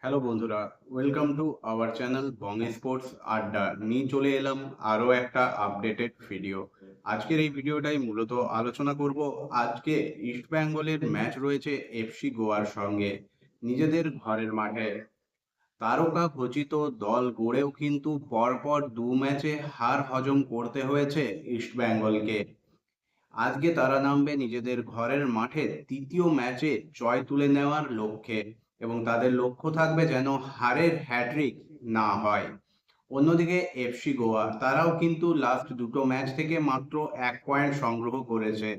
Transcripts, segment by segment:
Hello বন্ধুরা, welcome to our channel Bong sports আড্ডা। নিয়ে চলে এলাম আরও একটা আপডেটেড ভিডিও। আজকের এই ভিডিওটাই মূলত আলোচনা করব। আজকে ইস্ট বেঙ্গলের ম্যাচ রয়েছে এফসি গোয়ার সঙ্গে নিজেদের ঘরের মাঠে। তারকা খচিত দল গড়েও কিন্তু পরপর দু ম্যাচে হার হজম করতে হয়েছে ইস্ট বেঙ্গলকে। আজকে তারা নামবে নিজেদের ঘরের মাঠে তৃতীয় ম্যাচে জয় তুলে নেওয়ার লক্ষ্যে, এবং তাদের লক্ষ্য থাকবে যেন হারের হ্যাট্রিক না হয়। অন্যদিকে এফসি গোয়া তারাও কিন্তু লাস্ট দুটো ম্যাচ থেকে মাত্র 1 পয়েন্ট সংগ্রহ করেছে,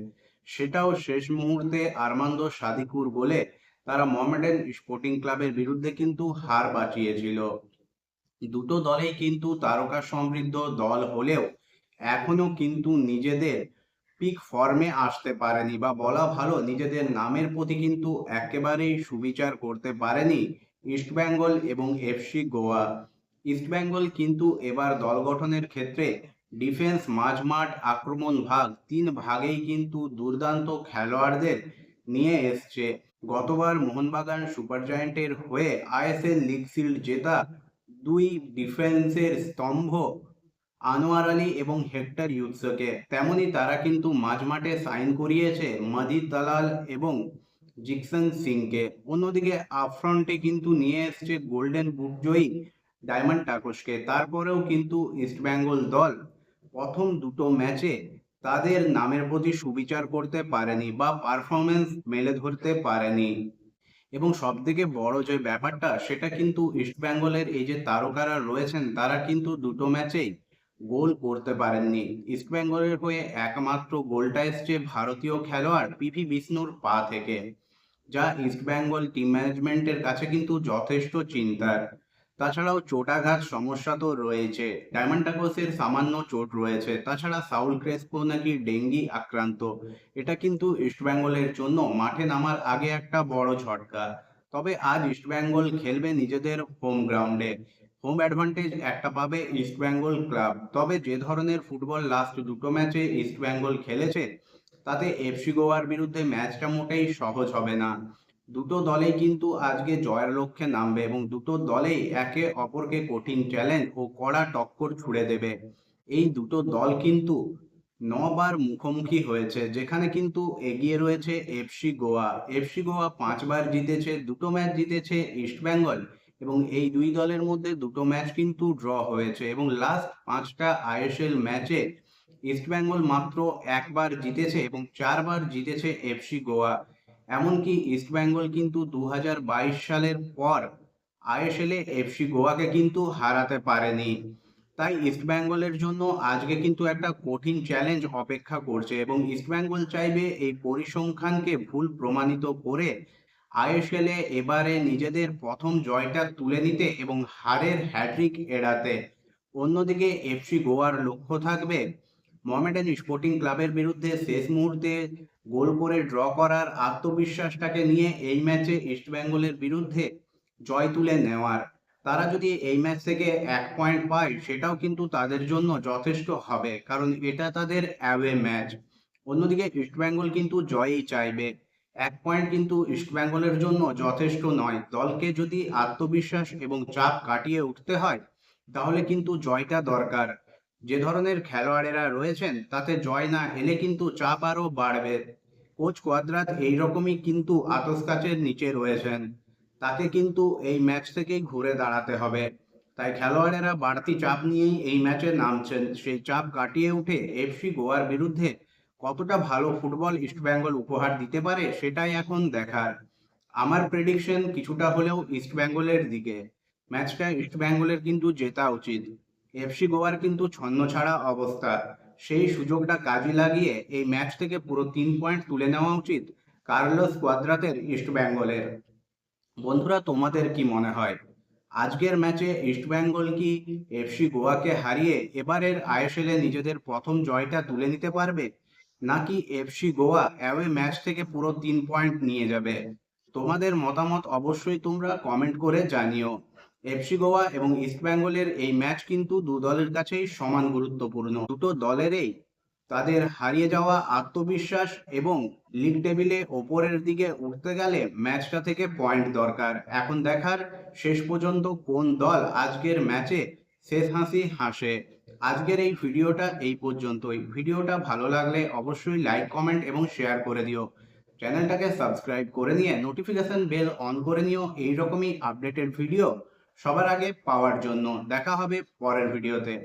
সেটাও শেষ মুহূর্তে আর্মান্দো সাদিকুর গোলে তারা মোহামেডান স্পোর্টিং ক্লাবের বিরুদ্ধে কিন্তু হার বাঁচিয়েছিল। দুটো দলেই কিন্তু তারকা সমৃদ্ধ দল হলেও এখনো কিন্তু নিজেদের পিক ফর্মে আসতে পারেনি, বা বলা ভালো নিজেদের নামের প্রতি কিন্তু একেবারেই সুবিচার করতে পারেনি ইস্টবেঙ্গল এবং এফসি গোয়া। ইস্টবেঙ্গল কিন্তু এবার দল গঠনের ক্ষেত্রে ডিফেন্স, মাঝমাঠ, আক্রমণ ভাগ তিন ভাগেই কিন্তু দুর্দান্ত খেলোয়াড়দের নিয়ে এসছে। গতবার মোহনবাগান সুপার জায়ান্টের হয়ে আইএসএল লিগ শিল্ড জেতা দুই ডিফেন্সের স্তম্ভ আনোয়ার আলী এবং হেক্টর ইউসুফকে, তেমনি তারা কিন্তু মাঝমাঠে সাইন করিয়েছে মাজিদ দালাল এবং জিকসন সিংকে। অন্যদিকে আপফ্রন্টে কিন্তু নিয়ে এসছে গোল্ডেন বুট জয়ী ডায়মন্ড টাকসকে। তারপরেও কিন্তু ইস্টবেঙ্গল দল প্রথম দুটো ম্যাচে তাদের নামের প্রতি সুবিচার করতে পারেনি বা পারফরমেন্স মেলে ধরতে পারেনি। এবং সব থেকে বড় যে ব্যাপারটা, সেটা কিন্তু ইস্টবেঙ্গলের এই যে তারকারা রয়েছেন তারা কিন্তু দুটো ম্যাচেই গোল করতে পারেননি। ইস্টবেঙ্গলের হয়ে একমাত্র গোলটা এসছে ভারতীয় খেলোয়াড় পিভি বিষ্ণুর পা থেকে, যা ইস্টবেঙ্গল টিম ম্যানেজমেন্টের কাছে কিন্তু যথেষ্ট চিন্তার। তাছাড়াও চোটাঘাত সমস্যা তো রয়েছে, ডায়মন্ড টাকসের সামান্য চোট রয়েছে, তাছাড়া সাউল ক্রেসপো নাকি ডেঙ্গি আক্রান্ত। এটা কিন্তু ইস্টবেঙ্গলের জন্য মাঠে নামার আগে একটা বড় ঝটকা। তবে আজ ইস্টবেঙ্গল খেলবে নিজেদের হোম গ্রাউন্ডে, হোম অ্যাডভান্টেজ একটা পাবে ইস্টবেঙ্গল ক্লাব। তবে যে ধরনের ফুটবল লাস্ট দুটো ম্যাচে ইস্টবেঙ্গল খেলেছে, তাতে এফসি গোয়ার বিরুদ্ধে ম্যাচটা মোটেই সহজ হবে না। দুটো দলেই কিন্তু আজকে জয়ের লক্ষ্যে নামবে এবং দুটো দলেই একে অপরকে কঠিন চ্যালেঞ্জ ও কড়া টক্কর ছুড়ে দেবে। এই দুটো দল কিন্তু 9 বার মুখোমুখি হয়েছে, যেখানে কিন্তু এগিয়ে রয়েছে এফসি গোয়া। এফসি গোয়া 5 বার জিতেছে, দুটো ম্যাচ জিতেছে ইস্টবেঙ্গল, এবং এই দুই দলের মধ্যে দুটো ম্যাচ কিন্তু ড্র হয়েছে। এবং লাস্ট 5টা আইএসএল ম্যাচে ইস্টবেঙ্গল মাত্র 1 বার জিতেছে এবং 4 বার জিতেছে এফসি গোয়া। এমনকি ইস্টবেঙ্গল কিন্তু 2022 সালের পর আইএসএল এ এফসি গোয়াকে কিন্তু হারাতে পারেনি। তাই ইস্টবেঙ্গলের জন্য আজকে কিন্তু একটা কঠিন চ্যালেঞ্জ অপেক্ষা করছে, এবং ইস্টবেঙ্গল চাইবে এই পরিসংখ্যানকে ভুল প্রমাণিত করে আইএসএল এ এবারে নিজেদের প্রথম জয়টা তুলে নিতে এবং হারের হ্যাট্রিক এড়াতে। অন্যদিকে এফসি গোয়ার লক্ষ্য থাকবে মোহামেডান স্পোর্টিং ক্লাবের বিরুদ্ধে শেষ মুহূর্তে গোল করে ড্র করার আত্মবিশ্বাসটাকে নিয়ে এই ম্যাচে ইস্টবেঙ্গলের বিরুদ্ধে জয় তুলে নেওয়ার। তারা যদি এই ম্যাচ থেকে 1 পয়েন্ট পায়, সেটাও কিন্তু তাদের জন্য যথেষ্ট হবে, কারণ এটা তাদের অ্যাওয়ে ম্যাচ। অন্যদিকে ইস্টবেঙ্গল কিন্তু জয়ই চাইবে। 1 পয়েন্ট কিন্তু ইস্টবেঙ্গলের জন্য যথেষ্ট নয়। দলকে যদি আত্মবিশ্বাস এবং চাপ কাটিয়ে উঠতে হয়, তাহলে কিন্তু জয়টা দরকার। যে ধরনের খেলোয়াড়েরা রয়েছেন, তাতে জয় না এলে কিন্তু চাপ আরও বাড়বে। কোচ কোয়াদ্রাত এইরকমই কিন্তু আতশকাচের নিচে রয়েছেন, তাকে কিন্তু এই ম্যাচ থেকেই ঘুরে দাঁড়াতে হবে। তাই খেলোয়াড়েরা বাড়তি চাপ নিয়েই এই ম্যাচে নামছেন। সেই চাপ কাটিয়ে উঠে এফসি গোয়ার বিরুদ্ধে কতটা ভালো ফুটবল ইস্টবেঙ্গল উপহার দিতে পারে, সেটাই এখন দেখার। আমার প্রেডিকশন কিছুটা হলেও ইস্টবেঙ্গলের দিকে। ম্যাচটা ইস্টবেঙ্গলের কিন্তু জেতা উচিত। এফসি গোয়ার কিন্তু ছন্নছাড়া অবস্থা, সেই সুযোগটা কাজে লাগিয়ে এই ম্যাচ থেকে পুরো 3 পয়েন্ট তুলে নেওয়া উচিত কার্লোস কোয়াদ্রাতের ইস্টবেঙ্গলের। বন্ধুরা, তোমাদের কি মনে হয় আজকের ম্যাচে ইস্টবেঙ্গল কি এফসি গোয়াকে হারিয়ে এবারের আইএসএল এ নিজেদের প্রথম জয়টা তুলে নিতে পারবে, নাকি এফসি গোয়া অ্যাওয়ে ম্যাচ থেকে পুরো 3 পয়েন্ট নিয়ে যাবে? তোমাদের মতামত অবশ্যই তোমরা কমেন্ট করে জানিও। এফসি গোয়া এবং ইস্টবেঙ্গলের এই ম্যাচ কিন্তু দু দলের কাছেই সমান গুরুত্বপূর্ণ। দুটো দলেরই তাদের হারিয়ে যাওয়া আত্মবিশ্বাস এবং লিগ টেবিলে ওপরের দিকে উঠতে গেলে ম্যাচটা থেকে পয়েন্ট দরকার। এখন দেখার শেষ পর্যন্ত কোন দল আজকের ম্যাচে শেষ হাসি হাসে। আজকের এই ভিডিওটা এই পর্যন্তই। ভিডিওটা ভালো লাগলে অবশ্যই লাইক, কমেন্ট এবং শেয়ার করে দিও। চ্যানেলটাকে সাবস্ক্রাইব করে নিয়ে নোটিফিকেশন বেল অন করে নিও এইরকমই আপডেটেড ভিডিও সবার আগে পাওয়ার জন্য। দেখা হবে পরের ভিডিওতে।